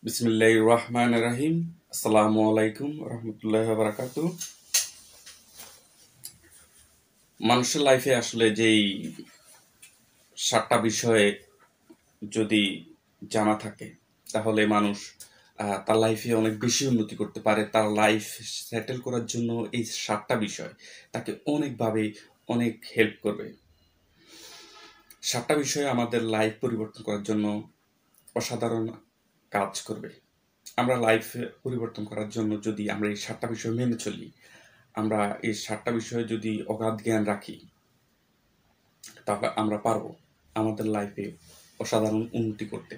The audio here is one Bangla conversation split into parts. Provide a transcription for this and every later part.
বিসমিল্লাহির রহমানির রহিম। আসসালামু আলাইকুম রহমতুল্লাহি ওয়া বারাকাতুহু। মানুষের লাইফে আসলে যেই 7টা বিষয়ে যদি জানা থাকে তাহলে মানুষ তার লাইফে অনেক বেশি উন্নতি করতে পারে। তার লাইফ সেটেল করার জন্য এই 7টা বিষয় তাকে অনেকভাবে অনেক হেল্প করবে। 7টা বিষয় আমাদের লাইফ পরিবর্তন করার জন্য অসাধারণ কাজ করবে। আমরা লাইফ পরিবর্তন করার জন্য যদি আমরা এই 7টা বিষয় মেনে চলি, আমরা এই 7টা বিষয়ে যদি অগাধ জ্ঞান রাখি, তাহলে আমরা পারবো আমাদের লাইফে অসাধারণ উন্নতি করতে।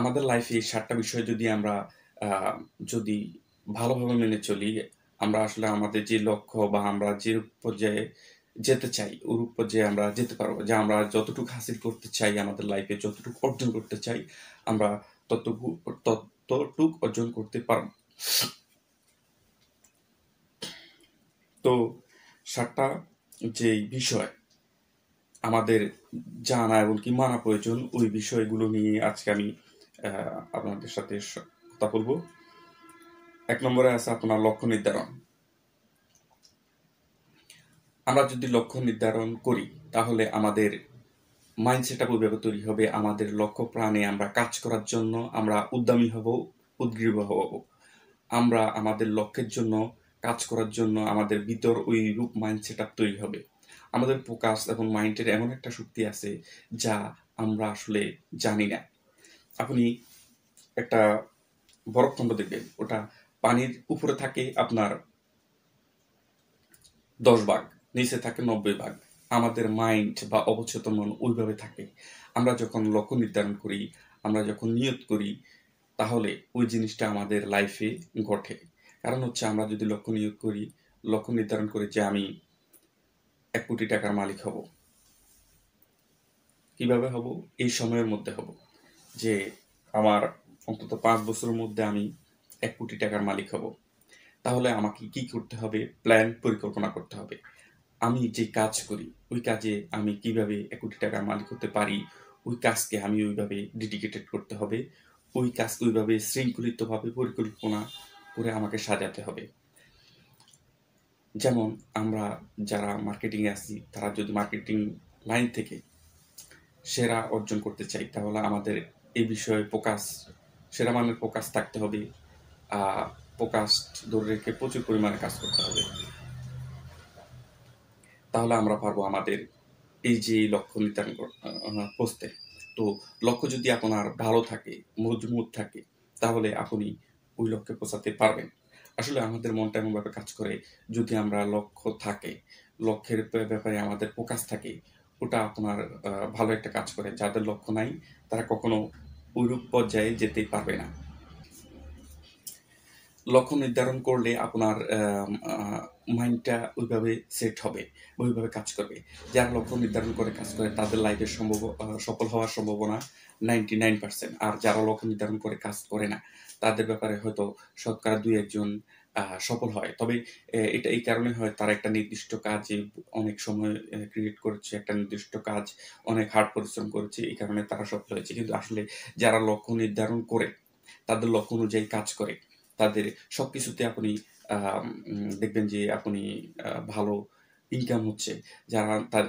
আমাদের লাইফে এই 7টা বিষয় যদি আমরা যদি ভালোভাবে মেনে চলি, আমরা আসলে আমাদের যে লক্ষ্য বা আমরা যে পর্যায়ে যেতে চাই, ওই পর্যায়ে আমরা যেতে পারবো। যে আমরা যতটুকু হাসিল করতে চাই আমাদের লাইফে, যতটুকু অর্জন করতে চাই, আমরা ততটুক অর্জন করতে পারবো। তো 7টা যেই বিষয় আমাদের জানা এবং কি মানা প্রয়োজন, ওই বিষয়গুলো নিয়ে আজকে আমি আপনাদের সাথে কথা বলবো। 1 নম্বরে আছে আপনার লক্ষ্য নির্ধারণ। আমরা যদি লক্ষ্য নির্ধারণ করি তাহলে আমাদের মাইন্ডসেট ওইভাবে তৈরি হবে, আমাদের লক্ষ্য প্রাণে আমরা কাজ করার জন্য আমরা উদ্যমী হব, উদ্গ্রীব হব। আমরা আমাদের লক্ষ্যের জন্য কাজ করার জন্য আমাদের ভিতর ওই রূপ মাইন্ডসেট তৈরি হবে। আমাদের ফোকাস এবং মাইন্ডের এমন একটা শক্তি আছে যা আমরা আসলে জানি না। আপনি একটা বরফখণ্ড দেখবেন, ওটা পানির উপরে থাকে আপনার 10 ভাগ, নিচে থাকে 90 ভাগ। আমাদের মাইন্ড বা অবচেতন মন ওইভাবে থাকে। আমরা যখন লক্ষ্য নির্ধারণ করি, আমরা যখন নিয়ত করি, তাহলে ওই জিনিসটা আমাদের লাইফে ঘটে। কারণ হচ্ছে আমরা যদি লক্ষ্য নির্ধারণ করি যে আমি 1 কোটি টাকার মালিক হব। কিভাবে হব? এই সময়ের মধ্যে হব। যে আমার অন্তত 5 বছরের মধ্যে আমি 1 কোটি টাকার মালিক হব। তাহলে আমাকে কি করতে হবে? প্ল্যান পরিকল্পনা করতে হবে। আমি যে কাজ করি, ওই কাজে আমি কিভাবে 1 কোটি টাকার মালিক হতে পারি, ওই কাজকে আমি ওইভাবে ডেডিকেটেড করতে হবে। ওই কাজকে ওইভাবে শৃঙ্খলিতভাবে পরিকল্পনা করে আমাকে সাজাতে হবে। যেমন আমরা যারা মার্কেটিংয়ে আছি, তারা যদি মার্কেটিং লাইন থেকে সেরা অর্জন করতে চাই, তাহলে আমাদের এই বিষয়ে সেরা মানের ফোকাস থাকতে হবে। ফোকাসড ধরে রেখে প্রচুর পরিমাণে কাজ করতে হবে। তাহলে আমরা পারবো আমাদের এই যে লক্ষ্য নির্ধারণ করতে। তো লক্ষ্য যদি আপনার ভালো থাকে, মজবুত থাকে, তাহলে আপনি ওই লক্ষ্যে পৌঁছাতে পারবেন। আসলে আমাদের মনটা এমনভাবে কাজ করে, যদি আমরা লক্ষ্য থাকে, লক্ষ্যের ব্যাপারে আমাদের ফোকাস থাকে, ওটা আপনার ভালো একটা কাজ করে। যাদের লক্ষ্য নাই, তারা কখনো ওইরূপ পর্যায়ে যেতেই পারবে না। লক্ষ্য নির্ধারণ করলে আপনার মাইন্ডটা ওইভাবে সেট হবে, ওইভাবে কাজ করবে। যারা লক্ষ্য নির্ধারণ করে কাজ করে তাদের লাইফের সফল হওয়ার সম্ভাবনা 99%। আর যারা লক্ষ্য নির্ধারণ করে কাজ করে না, তাদের ব্যাপারে হয়তো শতকরা 2-1 জন সফল হয়। তবে এটা এই কারণে হয়, তারা একটা নির্দিষ্ট কাজে অনেক সময় ক্রিয়েট করেছে, একটা নির্দিষ্ট কাজ অনেক হার্ড পরিশ্রম করেছে, এই কারণে তারা সফল হয়েছে। কিন্তু আসলে যারা লক্ষ্য নির্ধারণ করে, তাদের লক্ষ্য অনুযায়ী কাজ করে, তাদের সবকিছুতে আপনি দেখবেন যে আপনি ভালো ইনকাম হচ্ছে।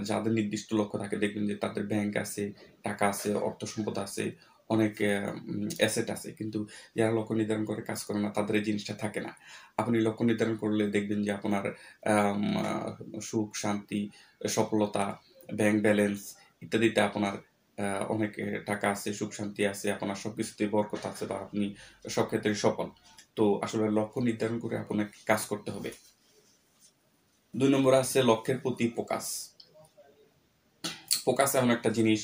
যাদের নির্দিষ্ট লক্ষ্য থাকে, দেখবেন যে তাদের ব্যাংক আছে, টাকা আছে, অর্থ সম্পদ আছে, অনেক অ্যাসেট আছে। কিন্তু যারা লক্ষ্য নির্ধারণ করে কাজ করে না, তাদের এই জিনিসটা থাকে না। আপনি লক্ষ্য নির্ধারণ করলে দেখবেন যে আপনার সুখ, শান্তি, সফলতা, ব্যাংক ব্যালেন্স ইত্যাদিতে আপনার অনেক টাকা আছে, সুখ শান্তি আছে, আপনার সবকিছুতেই বরকত আছে, বা আপনি সব ক্ষেত্রেই সফল। তো আসলে লক্ষ্য নির্ধারণ করে আপনাকে কাজ করতে হবে। 2 নম্বরে আছে লক্ষ্যের প্রতি ফোকাস। ফোকাস এমন একটা জিনিস,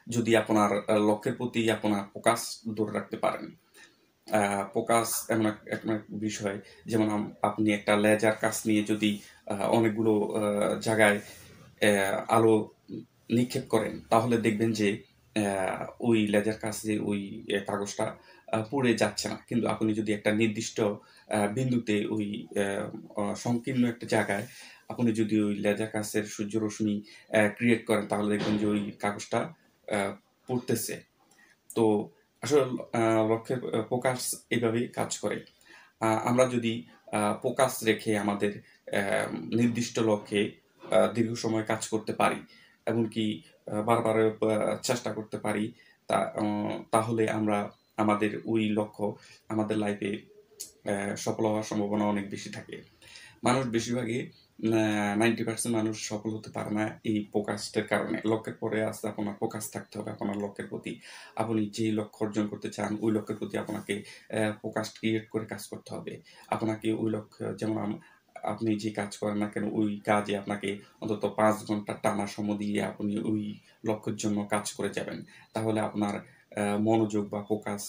যদি আপনার লক্ষ্যের প্রতি আপনার ফোকাস ধরে রাখতে পারেন। ফোকাস এমন এক বিষয়, যেমন আপনি একটা লেজার কাচ নিয়ে যদি অনেকগুলো জায়গায় আলো নিক্ষেপ করেন, তাহলে দেখবেন যে ওই লেজার কাছে ওই কাগজটা পুড়ে যাচ্ছে না। কিন্তু আপনি যদি একটা নির্দিষ্ট বিন্দুতে ওই সংকীর্ণ একটা জায়গায় আপনি যদি ওই লেজার কাচের সূর্য রশ্মি ক্রিয়েট করেন, তাহলে দেখবেন যে ওই কাগজটা পুড়তেছে। তো আসলে লক্ষ্যের ফোকাস এভাবেই কাজ করে। আমরা যদি ফোকাস রেখে আমাদের নির্দিষ্ট লক্ষ্যে দীর্ঘ সময় কাজ করতে পারি, এমনকি বারবার চেষ্টা করতে পারি, তাহলে আমরা আমাদের ওই লক্ষ্য আমাদের লাইফে সফল হওয়ার সম্ভাবনা অনেক বেশি থাকে। মানুষ বেশিরভাগই 90% মানুষ সফল হতে পারে না এই ফোকাসটার কারণে। লক্ষ্যের পরে আসতে আপনার ফোকাস থাকতে হবে আপনার লক্ষ্যের প্রতি। আপনি যেই লক্ষ্য অর্জন করতে চান, ওই লক্ষ্যের প্রতি আপনাকে ফোকাস ক্রিয়েট করে কাজ করতে হবে। আপনাকে ওই লক্ষ্য যেমন আপনি যে কাজ করেন না কেন, ওই কাজে আপনাকে অন্তত ৫ ঘন্টা টানা সময় দিয়ে আপনি ওই লক্ষ্যের জন্য কাজ করে যাবেন। তাহলে আপনার মনোযোগ বা ফোকাস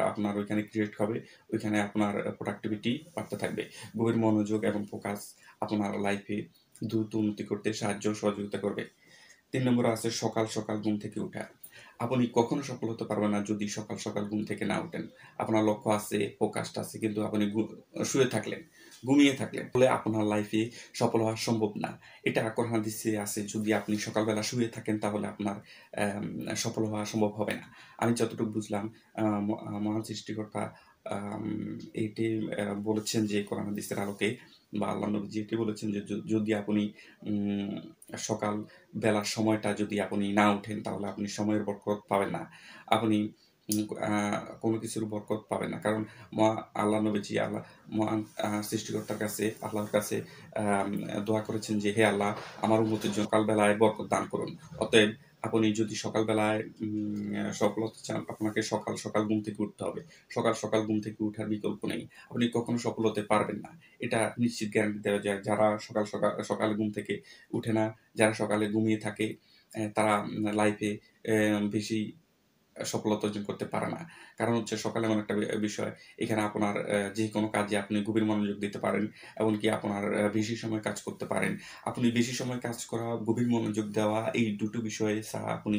আপনার ওইখানে ক্রিয়েট হবে। ওইখানে আপনার প্রোডাক্টিভিটি বাড়তে থাকবে। গভীর মনোযোগ এবং ফোকাস আপনার লাইফে দ্রুত উন্নতি করতে সহযোগিতা করবে। ৩ নম্বরে আছে সকাল, সকাল ঘুম থেকে উঠা। আপনি কখনো সফল হতে পারবেন না যদি সকাল, সকাল ঘুম থেকে না উঠেন। আপনার লক্ষ্য আছে, ফোকাসটা আছে কিন্তু আপনি শুয়ে থাকলেন, ঘুমিয়ে থাকলেন। তাহলে আপনার লাইফে সফল হওয়া সম্ভব না। এটা কোরআন হাদিসে আছে যদি আপনি সকালবেলা শুয়ে থাকেন তাহলে আপনার সফল হওয়া সম্ভব হবে না। আমি যতটুকু বুঝলাম মহান সৃষ্টিকর্তা এইটি বলেছেন যে কোরআন হাদিসের আলোকে বা আল্লাহ নবীজি এটি বলেছেন যে যদি আপনি উম সকাল বেলার সময়টা যদি আপনি না উঠেন তাহলে আপনি সময়ের বরকত পাবেন না। আপনি কোনো কিছুর বরকত পাবেন না। কারণ আল্লাহ নবীজি মহান সৃষ্টিকর্তার কাছে আল্লাহর কাছে আম দোয়া করেছেন যে, "হে আল্লাহ আমার উম্মতের জন্য সকালবেলায় বরকত দান করুন।" অতএব আপনি যদি সকালবেলায় সফল হতে চান আপনাকে সকাল, সকাল ঘুম থেকে উঠতে হবে। সকাল, সকাল ঘুম থেকে উঠার বিকল্প নেই। আপনি কখনো সফল হতে পারবেন না। এটা নিশ্চিত গ্যারান্টি দেওয়া যায়। যারা সকালে ঘুম থেকে উঠে না, যারা সকালে ঘুমিয়ে থাকে, তারা লাইফে বেশি সফলতা অর্জন করতে পারে না। কারণ হচ্ছে সকাল এমন একটা বিষয়, এখানে আপনার যেকোনো কাজে আপনি গভীর মনোযোগ দিতে পারেন। এমনকি আপনার বেশি সময় কাজ করতে পারেন। আপনি বেশি সময় কাজ করা, গভীর মনোযোগ দেওয়া এই দুটো বিষয় ছাড়া আপনি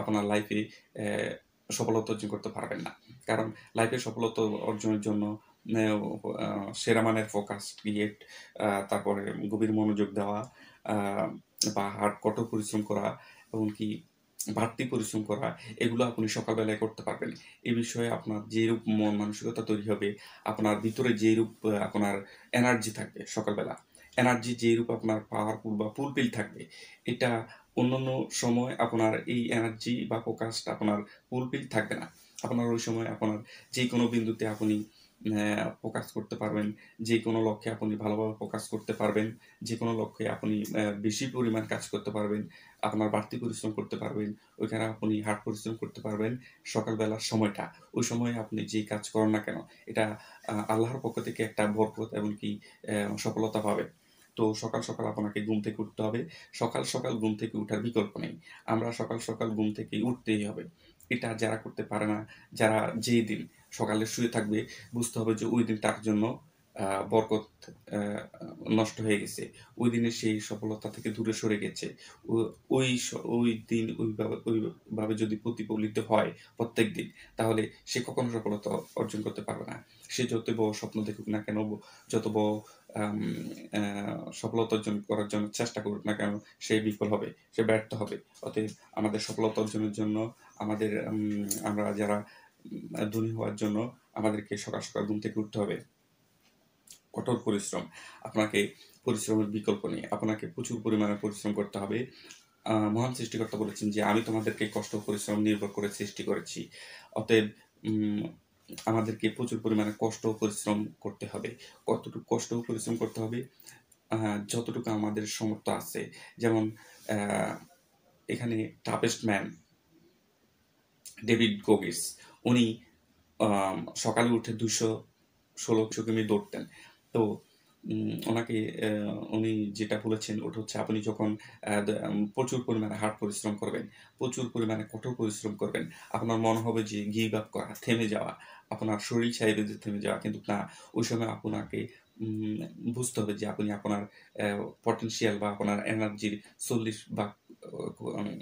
আপনার লাইফে সফলতা অর্জন করতে পারবেন না। কারণ লাইফে সফলতা অর্জনের জন্য নে সেরা মানের ফোকাস ক্রিয়েট, তারপরে গভীর মনোযোগ দেওয়া, আ বা কঠোর পরিশ্রম করা, এমনকি বাড়তি পরিশ্রম করা, এগুলো আপনি সকালবেলায় করতে পারবেন। এ বিষয়ে আপনার যেরূপ মন মানসিকতা তৈরি হবে, আপনার ভিতরে যেরূপ আপনার এনার্জি থাকবে সকালবেলা, এনার্জি যেরূপ আপনার পাওয়ারফুল বা ফুলফিল থাকবে, এটা অন্যান্য সময় আপনার এই এনার্জি বা ফোকাসটা আপনার ফুলফিল থাকবে না। আপনার ওই সময় আপনার যেকোনো বিন্দুতে আপনি ফোকাস করতে পারবেন, যেকোনো লক্ষ্যে আপনি ভালোভাবে ফোকাস করতে পারবেন, যেকোনো লক্ষ্যে আপনি বেশি পরিমাণ কাজ করতে পারবেন, আপনার বাড়তি পরিশ্রম করতে পারবেন, ওইখানে আপনি হার্ড পরিশ্রম করতে পারবেন সকালবেলার সময়টা। ওই সময়ে আপনি যেই কাজ করেন না কেন, এটা আল্লাহর পক্ষ থেকে একটা বরকত এমনকি সফলতা পাবেন। তো সকাল, সকাল আপনাকে ঘুম থেকে উঠতে হবে। সকাল, সকাল ঘুম থেকে উঠার বিকল্প নেই। আমরা সকাল, সকাল ঘুম থেকে উঠতেই হবে। এটা যারা করতে পারে না, যারা যেই দিন সকালে শুয়ে থাকবে, বুঝতে হবে যে ওই দিন তার জন্য বরকত আ নষ্ট হয়ে গেছে। ওই দিনের সেই সফলতা থেকে দূরে সরে গেছে। ও ওই ওই দিন ওইভাবে যদি প্রতিফলিত হয় প্রত্যেকদিন, তাহলে সে কখনো সফলতা অর্জন করতে পারবে না। সে যতই বড় স্বপ্ন দেখুক না কেন, যত বড় আম আ সফলতা অর্জন করার জন্য চেষ্টা করুক না কেন, সে বিফল হবে, সে ব্যর্থ হবে। অতএব আমাদের সফলতা অর্জনের জন্য আমাদের আমরা যারা ধনী হওয়ার জন্য আমাদেরকে সকাল, সকাল ঘুম থেকে উঠতে হবে। কঠোর পরিশ্রম। আপনাকে পরিশ্রমের বিকল্প নেই। আপনাকে প্রচুর পরিমাণে পরিশ্রম করতে হবে। মহান সৃষ্টিকর্তা বলেছেন যে, "আমি তোমাদেরকে কষ্ট ও পরিশ্রম নির্ভর করে সৃষ্টি করেছি।" অতএব উম আমাদেরকে প্রচুর পরিমাণে কষ্ট ও পরিশ্রম করতে হবে। কতটুকু কষ্ট ও পরিশ্রম করতে হবে? আ যতটুকু আমাদের সামর্থ্য আছে। যেমন অ্যা এখানে টাফেস্ট ম্যান ডেভিড গোগিস, উনি সকালে উঠে ২১৬ কিমি দৌড়তেন। তো ওনাকে উনি যেটা বলেছেন ওটা হচ্ছে আপনি যখন প্রচুর পরিমাণে হার্ড পরিশ্রম করবেন, প্রচুর পরিমাণে কঠোর পরিশ্রম করবেন, আপনার মনে হবে যে গিভ আপ করা, থেমে যাওয়া, আপনার শরীর চাইবে যে থেমে যাওয়া। কিন্তু না, ওই সময় আপনাকে উম বুঝতে হবে যে আপনি আপনার অ্যা পটেনশিয়াল বা আপনার এনার্জির ৪০ ভাগ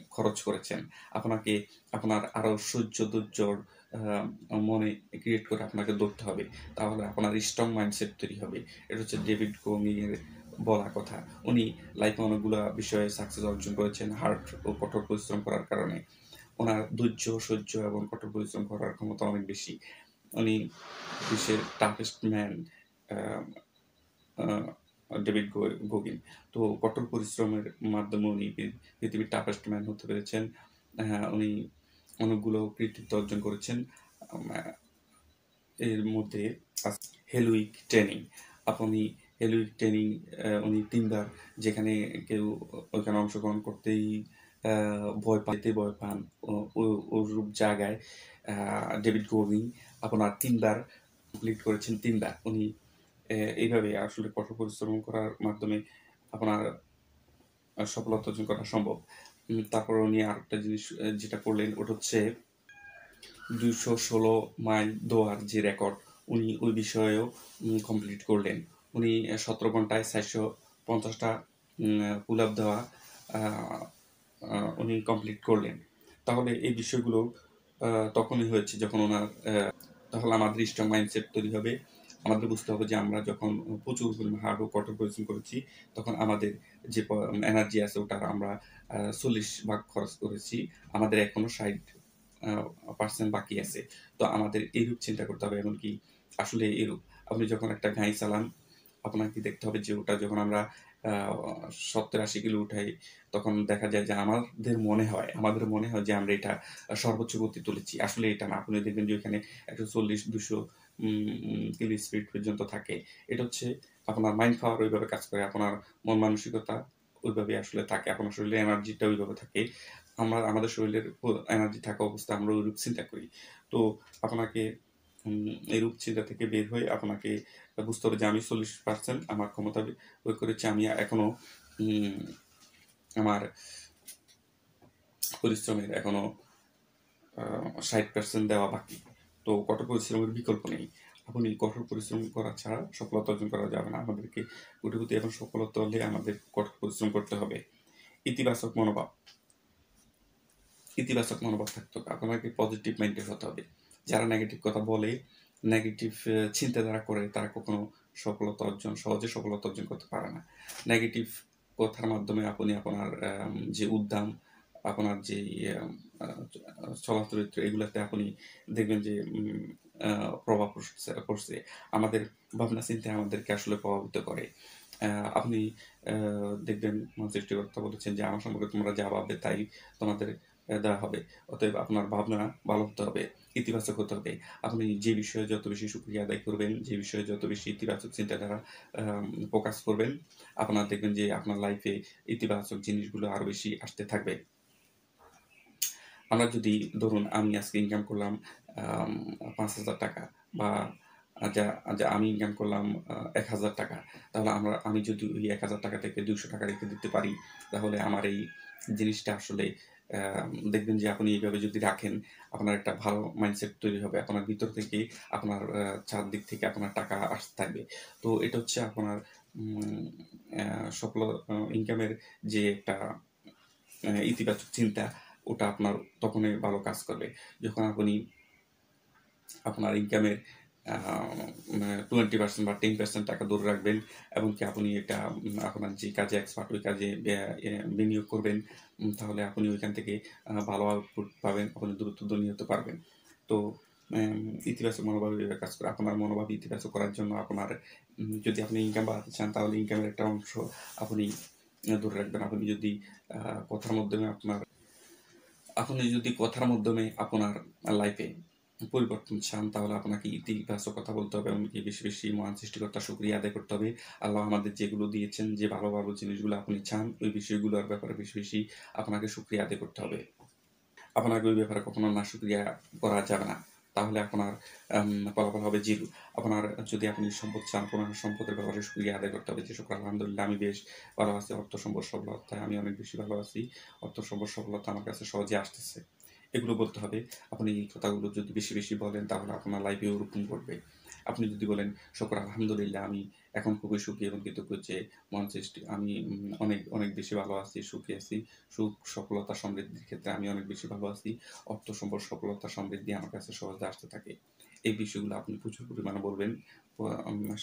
খরচ করেছেন। আপনাকে আপনার আরো ধৈর্যর মনে ক্রিয়েট করে আপনাকে দৌড়তে হবে। তাহলে আপনার স্ট্রং মাইন্ডসেট তৈরি হবে। এটা হচ্ছে ডেভিড কোমি এর বলা কথা। উনি লাইফে অনেকগুলা বিষয়ে সাকসেস অর্জন করেছেন হার্ড ও কঠোর পরিশ্রম করার কারণে। ওনার ধৈর্য, সহ্য এবং কঠোর পরিশ্রম করার ক্ষমতা অনেক বেশি। উনি বিশ্বের টাফেস্ট ম্যান আ ডেভিড গগিন। তো কঠোর পরিশ্রমের মাধ্যমে উনি পৃথিবীর টাফেস্ট ম্যান হতে পেরেছেন। উনি অনেকগুলো কৃতিত্ব অর্জন করেছেন। আম আ এর মধ্যে হেলুইক ট্রেনিং। আপনি হেলুইক ট্রেনিং উনি ৩ বার, যেখানে কেউ ওইখানে অংশগ্রহণ করতেই ভয় পান। ও ও ওরূপ জায়গায় আ ডেভিড গোগিং আপনার ৩ বার কমপ্লিট করেছেন ৩ বার। উনি এইভাবে আসলে কঠোর পরিশ্রম করার মাধ্যমে আপনার সফলতা অর্জন করা সম্ভব। তারপর উনি আরেকটা জিনিস যেটা করলেন ওটা হচ্ছে ২১৬ মাইল দৌড়ার যে রেকর্ড, উনি ওই বিষয়েও কমপ্লিট করলেন। উনি ১৭ ঘন্টায় ৪৫০ টা পুল আপ দেওয়া আ আ উনি কমপ্লিট করলেন। তাহলে এই বিষয়গুলো আ তখনই হয়েছে যখন ওনার তাহলে আমাদের স্ট্রং মাইন্ডসেট তৈরি হবে। আমাদের বুঝতে হবে যে আমরা যখন প্রচুর পরিমাণ হার্ড ও কঠোর পরিশ্রম করেছি, তখন আমাদের যে এনার্জি আছে ওটার আমরা ৪০ ভাগ খরচ করেছি। আমাদের এখনো ৬০ আ পার্সেন্ট বাকি আছে। তো আমাদের এইরূপ চিন্তা করতে হবে, এমনকি আসলে এরূপ। আপনি যখন একটা গাড়ি চালান, আপনাকে দেখতে হবে যে ওটা যখন আমরা আ ৭০-৮০ কিলো উঠাই, তখন দেখা যায় যে আমাদের মনে হয় যে আমরা এটা সর্বোচ্চ গতি তুলেছি। আসলে এটা না। আপনি দেখবেন যে ওইখানে ১৪০-২০০ কিলো স্পিড পর্যন্ত থাকে। এটা হচ্ছে আপনার মাইন্ড পাওয়ার ওইভাবে কাজ করে। আপনার মন মানসিকতা ওইভাবে আসলে থাকে। আপনার শরীরে এনার্জিটা ওইভাবে থাকে। আমাদের শরীরের এনার্জি থাকা অবস্থায় আমরা ওইরূপ চিন্তা করি। তো আপনাকে এরূপ চিন্তা থেকে বের হয়ে আপনাকে বুঝতে হবে যে আমি ৪০% আমার ক্ষমতা প্রয়োগ করেছি। আমি এখনো উম আমার পরিশ্রমের এখনো ৬০% দেওয়া বাকি। তো কঠোর পরিশ্রমের বিকল্প নেই। আপনি কঠোর পরিশ্রম করা ছাড়া সফলতা অর্জন করা যাবে না। আমাদেরকে কোটিপতি এবং সফলতা হলে আমাদের কঠোর পরিশ্রম করতে হবে। ইতিবাচক মনোভাব। ইতিবাচক মনোভাব থাকতে হবে। আপনাকে পজিটিভ মাইন্ডেড হতে হবে। যারা নেগেটিভ কথা বলে, নেগেটিভ চিন্তাধারা করে, তারা কখনো সহজে সফলতা অর্জন করতে পারে না। নেগেটিভ কথার মাধ্যমে আপনি আপনার যে উদ্দাম, আপনার যেই আ চলাচরিত্র, এগুলাতে আপনি দেখবেন যে আ প্রভাব পড়ছে। আমাদের ভাবনা চিন্তা আমাদেরকে আসলে প্রভাবিত করে। আ আপনি আ দেখবেন মহান সৃষ্টিকর্তা বলেছেন যে, "আমার সম্পর্কে তোমরা যা ভাববে তাই তোমাদের দেওয়া হবে।" অতএব আপনার ভাবনা ভালো হতে হবে, ইতিবাচক হতে হবে। আপনি যে বিষয়ে যত বেশি শুকরিয়া আদায় করবেন, যে বিষয়ে যত বেশি ইতিবাচক চিন্তাধারা ফোকাস করবেন, আপনার দেখবেন যে আপনার লাইফে ইতিবাচক জিনিসগুলো আরো বেশি আসতে থাকবে। আমরা যদি ধরুন আমি আজকে ইনকাম করলাম আম ৳৫,০০০ বা যা যা আমি ইনকাম করলাম ৳১,০০০, তাহলে আমি যদি ওই ৳১,০০০ থেকে ৳২০০ রেখে দিতে পারি, তাহলে আমার এই জিনিসটা আসলে আ দেখবেন যে আপনি এইভাবে যদি রাখেন, আপনার একটা ভালো মাইন্ডসেট তৈরি হবে। আপনার ভিতর থেকেই আপনার চারদিক থেকে আপনার টাকা আসতে থাকবে। তো এটা হচ্ছে আপনার উম আ সফল ইনকামের যে একটা ইতিবাচক চিন্তা, ওটা আপনার তখনই ভালো কাজ করবে। যখন আপনি আপনার ইনকামের আ মানে 20% বা 10% টাকা ধরে রাখবেন এবং কি আপনি এটা আপনার যে কাজে এক্সপার্ট ওই কাজে বিনিয়োগ করবেন, তাহলে আপনি ওইখান থেকে ভালো আউটপুট পাবেন। আপনি দ্রুত ধনী হতে পারবেন। তো ইতিবাচক মনোভাব এভাবে কাজ করে। আপনার মনোভাব ইতিবাচক করার জন্য আপনার যদি আপনি ইনকাম বাড়াতে চান, তাহলে ইনকামের একটা অংশ আপনি ধরে রাখবেন। আ কথার মাধ্যমে আপনি যদি কথার মাধ্যমে আপনার লাইফে পরিবর্তন চান, তাহলে আপনাকে ইতিবাচক কথা বলতে হবে। এমনকি বেশি, বেশি মহান সৃষ্টিকর্তার শুকরিয়া আদায় করতে হবে। আল্লাহ আমাদের যেগুলো দিয়েছেন, যে ভালো, ভালো জিনিসগুলো আপনি চান, ওই বিষয়গুলোর ব্যাপারে বেশি, বেশি আপনাকে শুকরিয়া আদায় করতে হবে। আপনাকে ওই ব্যাপারে কখনো নাশুকরিয়া করা যাবে না। তাহলে আপনার ফলাফল হবে 0। যদি আপনি সম্পদ চান, আপনার সম্পদের ব্যাপারে শুকরিয়া আদায় করতে হবে যে, শুকর আলহামদুলিল্লাহ আমি বেশ ভালো আছি। অর্থ সম্পদ সফলতায় আমি অনেক বেশি ভালো আছি। অর্থ সম্পদ সফলতা আমার কাছে সহজে আসতেছে। এগুলো বলতে হবে। আপনি এই কথাগুলো যদি বেশি, বেশি বলেন, তাহলে আপনার লাইফে ওরকম ঘটবে। আপনি যদি বলেন, শুকর আলহামদুলিল্লাহ আমি এখন খুবই সুখী এবং কৃতজ্ঞ যে মহান সৃষ্টি আমি অনেক, অনেক বেশি ভালো আছি, সুখী আছি। সুখ, সফলতা, সমৃদ্ধির ক্ষেত্রে আমি অনেক বেশি ভালো আছি। অর্থ সম্পদ, সফলতা, সমৃদ্ধি আমার কাছে সহজে আসতে থাকে। এই বিষয়গুলো আপনি প্রচুর পরিমাণে বলবেন।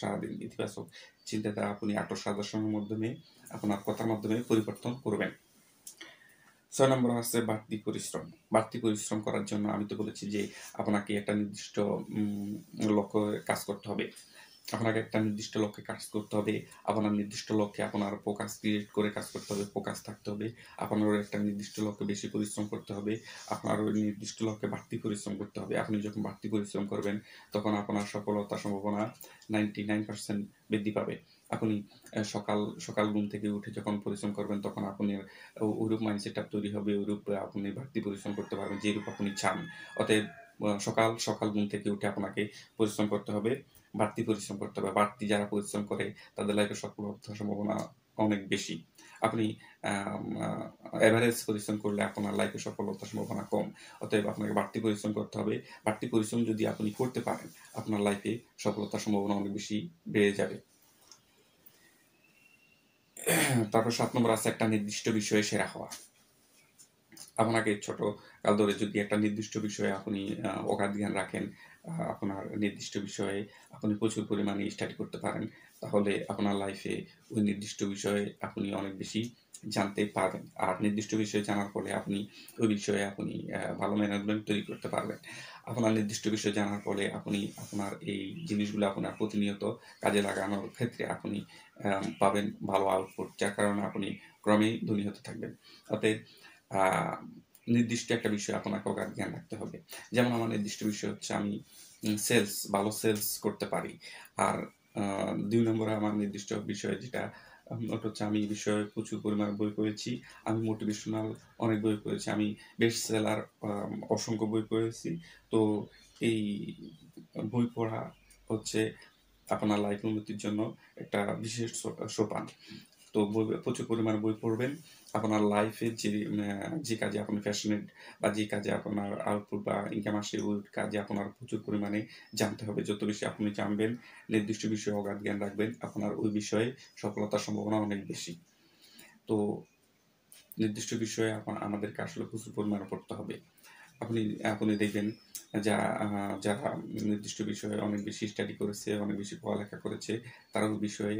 সারাদিন ইতিবাচক চিন্তাধারা আপনি আত্মসাজেশনের মাধ্যমে, আপনার কথার মাধ্যমে পরিবর্তন করবেন। 6 নম্বরে আছে বাড়তি পরিশ্রম। বাড়তি পরিশ্রম করার জন্য আমি তো বলেছি যে আপনাকে একটা নির্দিষ্ট লক্ষ্যে কাজ করতে হবে। আপনাকে একটা নির্দিষ্ট লক্ষ্যে কাজ করতে হবে। আপনার নির্দিষ্ট লক্ষ্যে আপনার ফোকাস ক্রিয়েট করে কাজ করতে হবে, ফোকাস থাকতে হবে। আপনার ওই একটা নির্দিষ্ট লক্ষ্যে বেশি পরিশ্রম করতে হবে। আপনার ওই নির্দিষ্ট লক্ষ্যে বাড়তি পরিশ্রম করতে হবে। আপনি যখন বাড়তি পরিশ্রম করবেন, তখন আপনার সফলতার সম্ভাবনা 99% বৃদ্ধি পাবে। আপনি সকাল ঘুম থেকে উঠে যখন পরিশ্রম করবেন, তখন আপনার ওইরূপ মাইন্ডসেটআপ তৈরি হবে, ওইরূপ আপনি বাড়তি পরিশ্রম করতে পারবেন, যেরূপ আপনি চান। অতএব সকাল ঘুম থেকে উঠে আপনাকে পরিশ্রম করতে হবে, বাড়তি পরিশ্রম করতে হবে। বাড়তি যারা পরিশ্রম করে তাদের লাইফে সফলতার সম্ভাবনা অনেক বেশি। আপনি এভারেজ পরিশ্রম করলে আপনার লাইফে সফলতার সম্ভাবনা কম। অতএব আপনাকে বাড়তি পরিশ্রম করতে হবে। বাড়তি পরিশ্রম যদি আপনি করতে পারেন, আপনার লাইফে সফলতার সম্ভাবনা অনেক বেশি বেড়ে যাবে। তারপর 7 নম্বর আছে একটা নির্দিষ্ট বিষয়ে সেরা হওয়া। আপনাকে ছোটকাল ধরে যদি একটা নির্দিষ্ট বিষয়ে আপনি অগাধ জ্ঞান রাখেন, আপনার নির্দিষ্ট বিষয়ে আপনি প্রচুর পরিমাণে স্টাডি করতে পারেন, তাহলে আপনার লাইফে ওই নির্দিষ্ট বিষয়ে আপনি অনেক বেশি জানতে পারবেন। আর নির্দিষ্ট বিষয় জানার ফলে আপনি ওই বিষয়ে আপনি ভালো ম্যানেজমেন্ট তৈরি করতে পারবেন। আপনার নির্দিষ্ট বিষয় জানার ফলে আপনি আপনার এই জিনিসগুলো আপনার প্রতিনিয়ত কাজে লাগানোর ক্ষেত্রে আপনি পাবেন ভালো আউটপুট, যার কারণে আপনি ক্রমেই ধনী হতে থাকবেন। অতএব নির্দিষ্ট একটা বিষয় আপনাকে অগাধ জ্ঞান রাখতে হবে। যেমন আমার নির্দিষ্ট বিষয় হচ্ছে আমি ভালো সেলস করতে পারি। আর ২ নম্বরে আমার নির্দিষ্ট বিষয় যেটা ওটা হচ্ছে আমি এই বিষয়ে প্রচুর পরিমাণে বই পড়েছি। আমি মোটিভেশনাল অনেক বই পড়েছি। আমি বেস্ট সেলার অসংখ্য বই পড়েছি। তো এই বই পড়া হচ্ছে আপনার লাইফ উন্নতির জন্য একটা বিশেষ সোপান। তো প্রচুর পরিমাণে বই পড়বেন। আপনার লাইফে যে কাজে আপনি প্যাশনেট বা যে কাজে আপনার আউটপুট বা ইনকাম আসে, ওই কাজে আপনার প্রচুর পরিমাণে জানতে হবে। যত বেশি আপনি জানবেন, নির্দিষ্ট বিষয়ে অগাধ জ্ঞান রাখবেন, আপনার ওই বিষয়ে সফলতার সম্ভাবনা অনেক বেশি। তো নির্দিষ্ট বিষয়ে আমাদেরকে আসলে প্রচুর পরিমাণে পড়তে হবে। আপনি আপনি দেখবেন যারা নির্দিষ্ট বিষয়ে অনেক বেশি স্টাডি করেছে, অনেক বেশি পড়ালেখা করেছে, তারা ওই বিষয়ে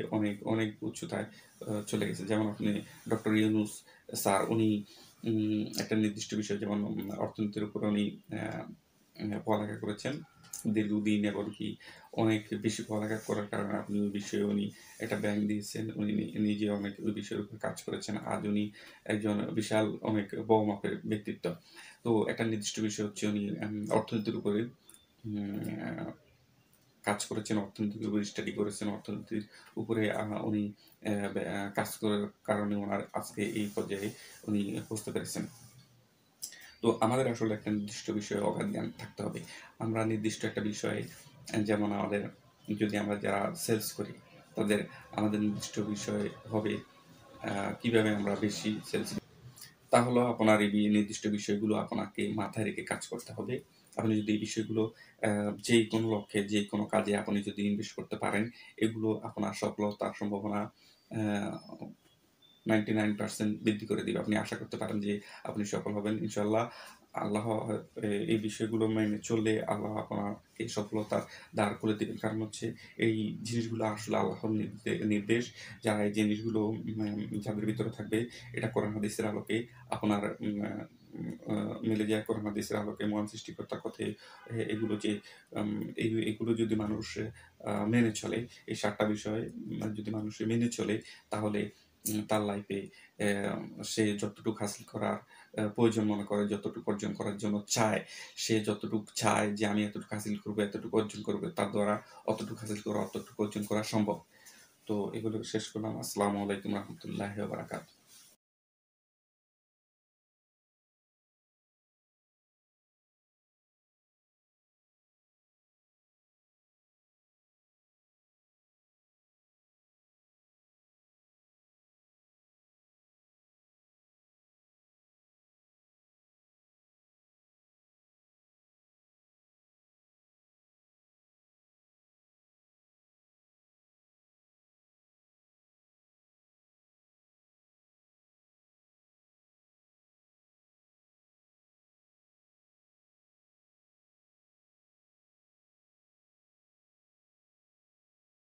অনেক উচ্চতায় চলে গেছে। যেমন আপনি ডক্টর ইউনুস স্যার, উনি একটা নির্দিষ্ট বিষয়, যেমন অর্থনীতির উপর উনি পড়ালেখা করেছেন দীর্ঘদিন, এবং কি অনেক বেশি পড়ালেখা করার কারণে আপনি ওই বিষয়ে উনি একটা ব্যাংক দিয়েছেন। উনি নিজে অনেক ওই বিষয়ের উপর কাজ করেছেন। আজ উনি একজন বিশাল অনেক বড় মাপের ব্যক্তিত্ব। তো একটা নির্দিষ্ট বিষয় হচ্ছে উনি অর্থনীতির উপরে কাজ করেছেন, অর্থনীতির উপরে স্টাডি করেছেন, অর্থনীতির উপরে উনি কাজ করার কারণে ওনার আজকে এই পর্যায়ে উনি পৌঁছতে পেরেছেন। তো আমাদের আসলে একটা নির্দিষ্ট বিষয়ে অগাধ জ্ঞান থাকতে হবে। আমরা নির্দিষ্ট একটা বিষয়ে, যেমন আমাদের যদি আমরা যারা সেলস করি, তাদের আমাদের নির্দিষ্ট বিষয় হবে কীভাবে আমরা বেশি সেলস। তাহলে আপনার এই নির্দিষ্ট বিষয়গুলো আপনাকে মাথায় রেখে কাজ করতে হবে। আপনি যদি এই বিষয়গুলো যেই কোনো লক্ষ্যে, যেই কোনো কাজে আপনি যদি ইনভেস্ট করতে পারেন, এগুলো আপনার সফলতার সম্ভাবনা 99% বৃদ্ধি করে দিবে। আপনি আশা করতে পারেন যে আপনি সফল হবেন ইনশাআল্লাহ। আল্লাহ এই বিষয়গুলো মেনে চললে আল্লাহ আপনাকে সফলতার দ্বার খুলে দিবেন। কারণ হচ্ছে এই জিনিসগুলো আসলে আল্লাহর নির্দেশ। যারা এই জিনিসগুলো যাদের ভিতরে থাকবে, এটা কোরআন হাদিসের আলোকে আপনার মিলে যায়। কোরআন হাদিসের আলোকে মহান সৃষ্টিকর্তার কথায় এগুলো যে এগুলো যদি মানুষ মেনে চলে, এই ৭ টা বিষয় যদি মানুষ মেনে চলে, তাহলে তার লাইফে সে যতটুকু হাসিল করার প্রয়োজন মনে করে, যতটুকু অর্জন করার জন্য চায়, সে যতটুকু চায় যে আমি এতটুকু হাসিল করবো, এতটুকু অর্জন করবো, তার দ্বারা অতটুকু হাসিল করা, অতটুকু অর্জন করা সম্ভব। তো এগুলো শেষ করলাম। আসসালামু আলাইকুম রহমতুল্লাহি ওয়া বারাকাতুহু।